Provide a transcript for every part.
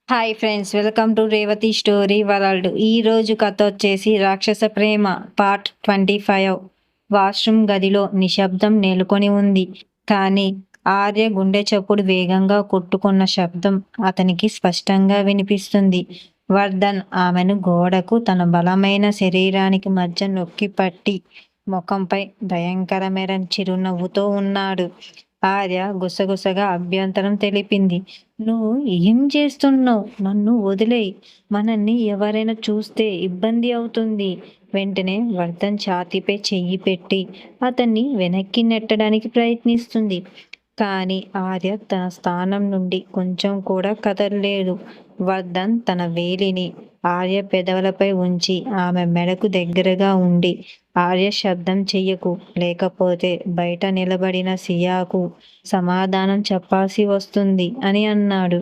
Hi friends, welcome to Revathi story world. ఈ రోజు కథ వచ్చేసి రాక్షస ప్రేమ పార్ట్ 25. వాష్రూమ్ గదిలో నిశ్శబ్దం నెలకొని ఉంది. కానీ ఆర్య గుండె చప్పుడు వేగంగా కొట్టుకున్న శబ్దం అతనికి స్పష్టంగా వినిపిస్తుంది. వర్ధన్ ఆమెను గోడకు తన బలమైన శరీరానికి మధ్య నొక్కి పట్టి ముఖంపై భయంకరమైన చిరునవ్వుతో ఉన్నాడు. ఆర్య గుసగుసగా అభ్యంతరం తెలిపింది. నువ్వు ఏం చేస్తున్నావు? నన్ను వదిలేయ్. మనల్ని ఎవరైనా చూస్తే ఇబ్బంది అవుతుంది. వెంటనే వర్ధన్ ఛాతీపై చెయ్యి పెట్టి అతన్ని వెనక్కి నెట్టడానికి ప్రయత్నిస్తుంది. కానీ ఆర్య తన స్థానం నుండి కొంచెం కూడా కదలలేదు. వర్ధన్ తన వేలిని ఆర్య పెదవులపై ఉంచి ఆమె మెడకు దగ్గరగా ఉండి, ఆర్య శబ్దం చెయ్యకు, లేకపోతే బయట నిలబడిన సియాకు సమాధానం చెప్పాల్సి వస్తుంది అని అన్నాడు.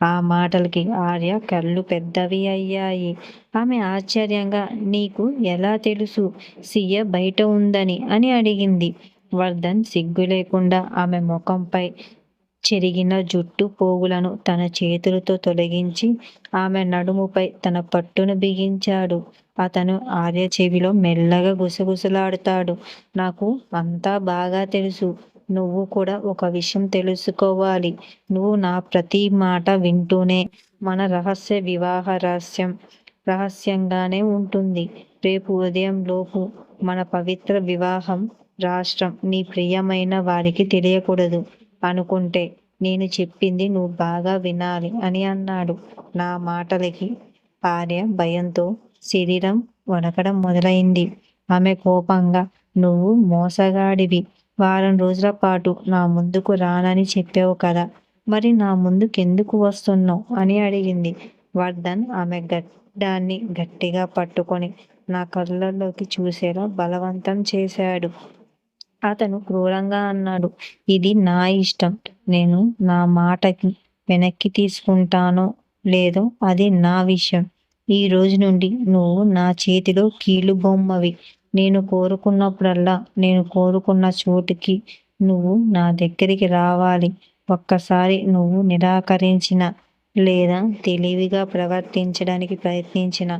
ఆ మాటలకి ఆర్య కళ్ళు పెద్దవి అయ్యాయి. ఆమె ఆశ్చర్యంగా, నీకు ఎలా తెలుసు సియ బయట ఉందని అని అడిగింది. వర్ధన్ సిగ్గు లేకుండా ఆమె ముఖంపై చెరిగిన జుట్టు పోగులను తన చేతులతో తొలగించి ఆమె నడుముపై తన పట్టును బిగించాడు. అతను ఆర్య చెవిలో మెల్లగా గుసగుసలాడుతాడు. నాకు అంతా బాగా తెలుసు. నువ్వు కూడా ఒక విషయం తెలుసుకోవాలి. నువ్వు నా ప్రతి మాట వింటూనే మన రహస్య వివాహ రహస్యంగానే ఉంటుంది. రేపు ఉదయం లోపు మన పవిత్ర వివాహం రాష్ట్రం నీ ప్రియమైన వారికి తెలియకూడదు అనుకుంటే నేను చెప్పింది నువ్వు బాగా వినాలి అని అన్నాడు. నా మాటలకి ఆర్య భయంతో శరీరం వణకడం మొదలైంది. ఆమె కోపంగా, నువ్వు మోసగాడివి. వారం రోజుల పాటు నా ముందుకు రానని చెప్పావు కదా, మరి నా ముందుకెందుకు వస్తున్నావు అని అడిగింది. వర్ధన్ ఆమె గడ్డాన్ని గట్టిగా పట్టుకొని నా కళ్ళల్లోకి చూసేలా బలవంతం చేశాడు. అతను క్రూరంగా అన్నాడు, ఇది నా ఇష్టం. నేను నా మాటకి వెనక్కి తీసుకుంటానో లేదో అది నా విషయం. ఈ రోజు నుండి నువ్వు నా చేతిలో కీలు బొమ్మవి. నేను కోరుకున్నప్పుడల్లా, నేను కోరుకున్న చోటుకి నువ్వు నా దగ్గరికి రావాలి. ఒక్కసారి నువ్వు నిరాకరించిన లేదా తెలివిగా ప్రవర్తించడానికి ప్రయత్నించిన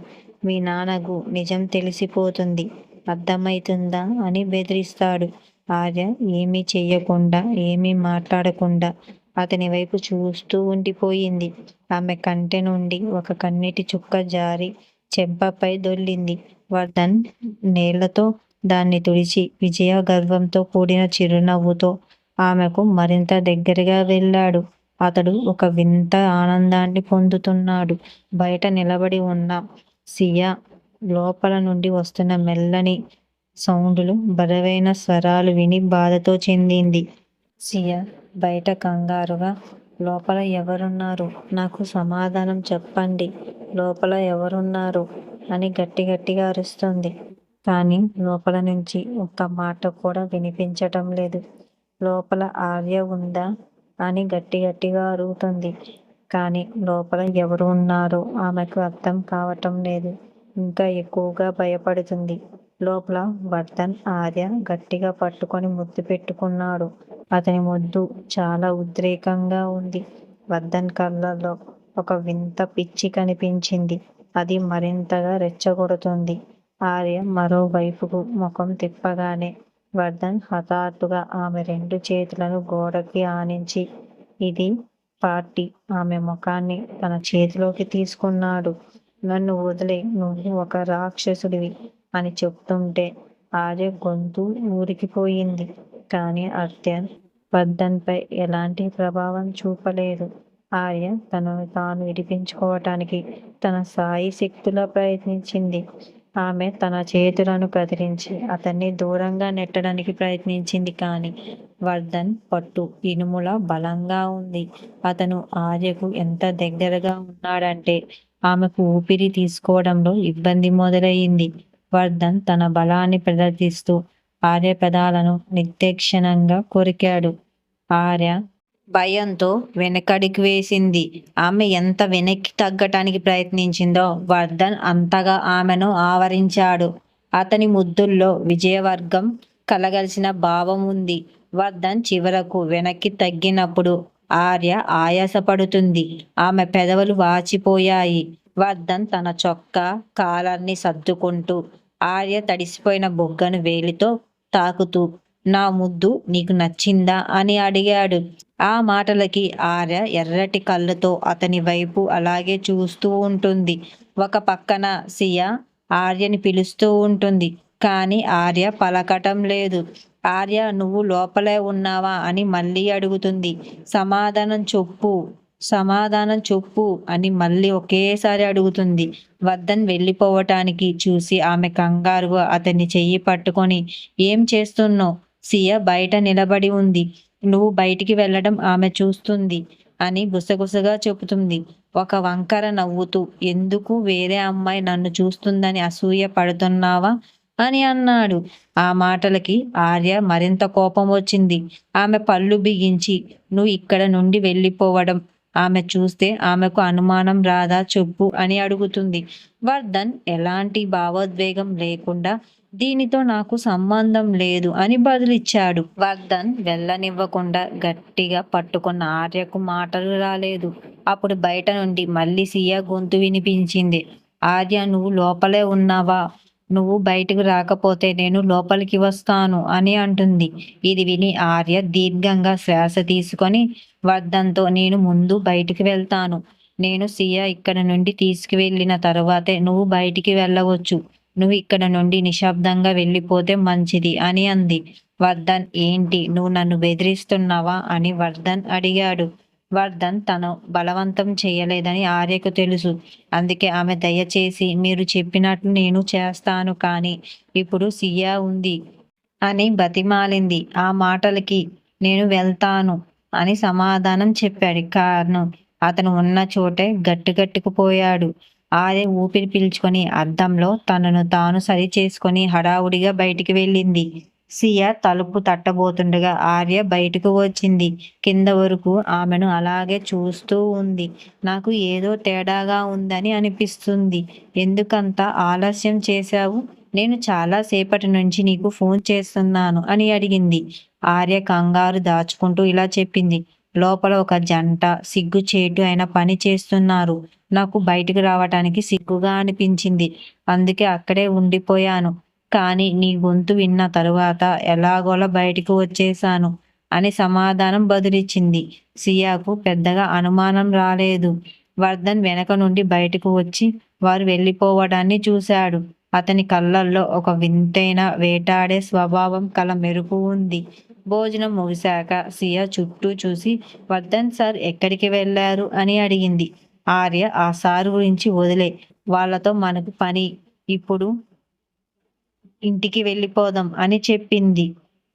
మీ నాన్నకు నిజం తెలిసిపోతుంది. అర్థమవుతుందా అని బెదిరిస్తాడు. ఆర్య ఏమీ చెయ్యకుండా, ఏమీ మాట్లాడకుండా అతని వైపు చూస్తూ ఉండిపోయింది. ఆమె కంటి నుండి ఒక కన్నీటి చుక్క జారి చెంపపై దొర్లింది. వర్ధన్ నేళ్లతో దాన్ని తుడిచి విజయ గర్వంతో కూడిన చిరునవ్వుతో ఆమెకు మరింత దగ్గరగా వెళ్ళాడు. అతడు ఒక వింత ఆనందాన్ని పొందుతున్నాడు. బయట నిలబడి ఉన్న సియా లోపల నుండి వస్తున్న మెల్లని సౌండులు, బరువైన స్వరాలు విని బాధతో చెందింది. సియా బయట కంగారుగా, లోపల ఎవరున్నారు? నాకు సమాధానం చెప్పండి. లోపల ఎవరున్నారు అని గట్టిగా అరుస్తుంది. కానీ లోపల నుంచి ఒక్క మాట కూడా వినిపించటం లేదు. లోపల ఆర్య ఉందా అని గట్టిగా అడుగుతుంది. కానీ లోపల ఎవరు ఉన్నారో ఆమెకు అర్థం కావటం లేదు. ఇంకా ఎక్కువగా భయపడుతుంది. లోపల వర్ధన్ ఆర్య గట్టిగా పట్టుకొని ముద్దు పెట్టుకున్నాడు. అతని ముద్దు చాలా ఉద్రేకంగా ఉంది. వర్ధన్ కళ్ళల్లో ఒక వింత పిచ్చి కనిపించింది. అది మరింతగా రెచ్చగొడుతుంది. ఆర్య మరోవైపుకు ముఖం తిప్పగానే వర్ధన్ హఠాత్తుగా ఆమె 2 చేతులను గోడకి ఆనించి ఇది పార్టీ ఆమె ముఖాన్ని తన చేతిలోకి తీసుకున్నాడు. నన్ను వదిలే, నువ్వు ఒక రాక్షసుడివి అని చెప్తుంటే ఆర్య గొంతు ఊరికిపోయింది. కానీ అర్త్యన్ వర్ధన్పై ఎలాంటి ప్రభావం చూపలేదు. ఆర్య తనను తాను విడిపించుకోవటానికి తన సాయి శక్తులా ప్రయత్నించింది. ఆమె తన చేతులను కదిలించి అతన్ని దూరంగా నెట్టడానికి ప్రయత్నించింది. కానీ వర్ధన్ పట్టు ఇనుములా బలంగా ఉంది. అతను ఆర్యకు ఎంత దగ్గరగా ఉన్నాడంటే ఆమెకు ఊపిరి తీసుకోవడంలో ఇబ్బంది మొదలయ్యింది. వర్ధన్ తన బలాన్ని ప్రదర్శిస్తూ ఆర్య పెదాలను నిర్దాక్షిణ్యంగా కొరికాడు. ఆర్య భయంతో వెనకడికి వేసింది. ఆమె ఎంత వెనక్కి తగ్గటానికి ప్రయత్నించిందో వర్ధన్ అంతగా ఆమెను ఆవరించాడు. అతని ముద్దుల్లో విజయవర్గం కలగలిసిన భావం ఉంది. వర్ధన్ చివరకు వెనక్కి తగ్గినప్పుడు ఆర్య ఆయాసపడుతుంది. ఆమె పెదవులు వాచిపోయాయి. వర్ధన్ తన చొక్కా కాలర్ని సర్దుకుంటూ ఆర్య తడిసిపోయిన బుగ్గను వేలితో తాకుతూ నా ముద్దు నీకు నచ్చిందా అని అడిగాడు. ఆ మాటలకి ఆర్య ఎర్రటి కళ్ళతో అతని వైపు అలాగే చూస్తూ ఉంటుంది. ఒక పక్కన సియా ఆర్యని పిలుస్తూ ఉంటుంది. కానీ ఆర్య పలకటం లేదు. ఆర్య నువ్వు లోపలే ఉన్నావా అని మళ్ళీ అడుగుతుంది. సమాధానం చెప్పు సమాధానం చెప్పు అని మళ్ళీ ఒకేసారి అడుగుతుంది. వర్ధన్ వెళ్ళిపోవటానికి చూసి ఆమె కంగారుగా అతన్ని చెయ్యి పట్టుకొని ఏం చేస్తున్నావ్? సియ బయట నిలబడి ఉంది. నువ్వు బయటికి వెళ్ళడం ఆమె చూస్తుంది అని గుసగుసగా చెబుతుంది. ఒక వంకర నవ్వుతూ ఎందుకు వేరే అమ్మాయి నన్ను చూస్తుందని అసూయ పడుతున్నావా అని అన్నాడు. ఆ మాటలకి ఆర్య మరింత కోపం వచ్చింది. ఆమె పళ్ళు బిగించి నువ్వు ఇక్కడ నుండి వెళ్ళిపోవడం ఆమె చూస్తే ఆమెకు అనుమానం రాదా చెప్పు అని అడుగుతుంది. వర్ధన్ ఎలాంటి భావోద్వేగం లేకుండా దీనితో నాకు సంబంధం లేదు అని బదులిచ్చాడు. వర్ధన్ వెళ్ళనివ్వకుండా గట్టిగా పట్టుకున్న ఆర్యకు మాటలు రాలేదు. అప్పుడు బయట నుండి మళ్ళీ సియా గొంతు వినిపించింది. ఆర్య నువ్వు లోపలే ఉన్నావా? నువ్వు బయటకు రాకపోతే నేను లోపలికి వస్తాను అని అంటుంది. ఇది విని ఆర్య దీర్ఘంగా శ్వాస తీసుకొని వర్ధన్తో నేను ముందు బయటికి వెళ్తాను. నేను సియా ఇక్కడ నుండి తీసుకువెళ్ళిన తరువాతే నువ్వు బయటికి వెళ్ళవచ్చు. నువ్వు ఇక్కడ నుండి నిశ్శబ్దంగా వెళ్ళిపోతే మంచిది అని అంది. వర్ధన్ ఏంటి నువ్వు నన్ను బెదిరిస్తున్నావా అని వర్ధన్ అడిగాడు. వర్ధన్ తను బలవంతం చేయలేదని ఆర్యకు తెలుసు. అందుకే ఆమె దయచేసి మీరు చెప్పినట్లు నేను చేస్తాను కానీ ఇప్పుడు సియా ఉంది అని బతిమాలింది. ఆ మాటలకి నేను వెళ్తాను అని సమాధానం చెప్పాడు. కారణం అతను ఉన్న చోటే గట్టుకుపోయాడు. ఆర్య ఊపిరి పీల్చుకొని అద్దంలో తనను తాను సరి చేసుకొని హడావుడిగా బయటికి వెళ్ళింది. సియా తలుపు తట్టబోతుండగా ఆర్య బయటకు వచ్చింది. కింద వరకు ఆమెను అలాగే చూస్తూ ఉంది. నాకు ఏదో తేడాగా ఉందని అనిపిస్తుంది. ఎందుకంత ఆలస్యం చేశావు? నేను చాలా సేపటి నుంచి నీకు ఫోన్ చేస్తున్నాను అని అడిగింది. ఆర్య కంగారు దాచుకుంటూ ఇలా చెప్పింది. లోపల ఒక జంట సిగ్గుచేటు అయిన పని చేస్తున్నారు. నాకు బయటకు రావటానికి సిగ్గుగా అనిపించింది. అందుకే అక్కడే ఉండిపోయాను. కానీ నీ గొంతు విన్న తరువాత ఎలాగోలా బయటికి వచ్చేశాను అని సమాధానం బదులిచ్చింది. సియాకు పెద్దగా అనుమానం రాలేదు. వర్ధన్ వెనక నుండి బయటకు వచ్చి వారు వెళ్ళిపోవడాన్ని చూశాడు. అతని కళ్ళల్లో ఒక వింతైన వేటాడే స్వభావం కల మెరుపు ఉంది. భోజనం ముగిశాక సియా చుట్టూ చూసి వర్ధన్ సార్ ఎక్కడికి వెళ్ళారు అని అడిగింది. ఆర్య ఆ సార్ గురించి వదిలే, వాళ్ళతో మనకు పని, ఇప్పుడు ఇంటికి వెళ్ళిపోదాం అని చెప్పింది.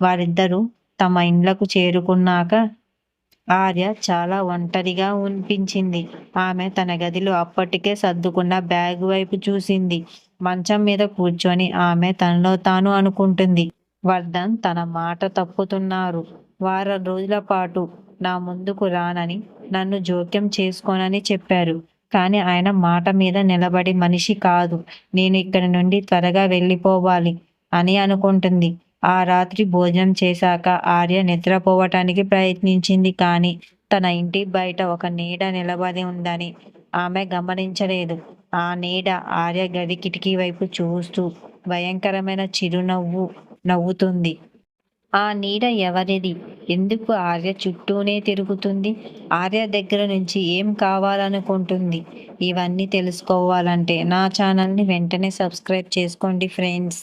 వారిద్దరూ తమ ఇండ్లకు చేరుకున్నాక ఆర్య చాలా ఒంటరిగా అనిపించింది. ఆమె తన గదిలో అప్పటికే సర్దుకున్న బ్యాగ్ వైపు చూసింది. మంచం మీద కూర్చొని ఆమె తనలో తాను అనుకుంటుంది. వర్ధన్ తన మాట తప్పుతున్నారు. వారం రోజుల పాటు నా ముందుకు రానని, నన్ను జోక్యం చేసుకోనని చెప్పారు. కానీ ఆయన మాట మీద నిలబడి మనిషి కాదు. నేను ఇక్కడి నుండి త్వరగా వెళ్ళిపోవాలి అని అనుకుంటుంది. ఆ రాత్రి భోజనం చేశాక ఆర్య నిద్రపోవటానికి ప్రయత్నించింది. కానీ తన ఇంటి బయట ఒక నీడ నిలబడి ఉందని ఆమె గమనించలేదు. ఆ నీడ ఆర్య గది కిటికీ వైపు చూస్తూ భయంకరమైన చిరునవ్వు నవ్వుతుంది. ఆ నీడ ఎవరిది? ఎందుకు ఆర్య చుట్టూనే తిరుగుతుంది? ఆర్య దగ్గర నుంచి ఏం కావాలనుకుంటుంది? ఇవన్నీ తెలుసుకోవాలంటే నా ఛానల్ని వెంటనే సబ్స్క్రైబ్ చేసుకోండి ఫ్రెండ్స్.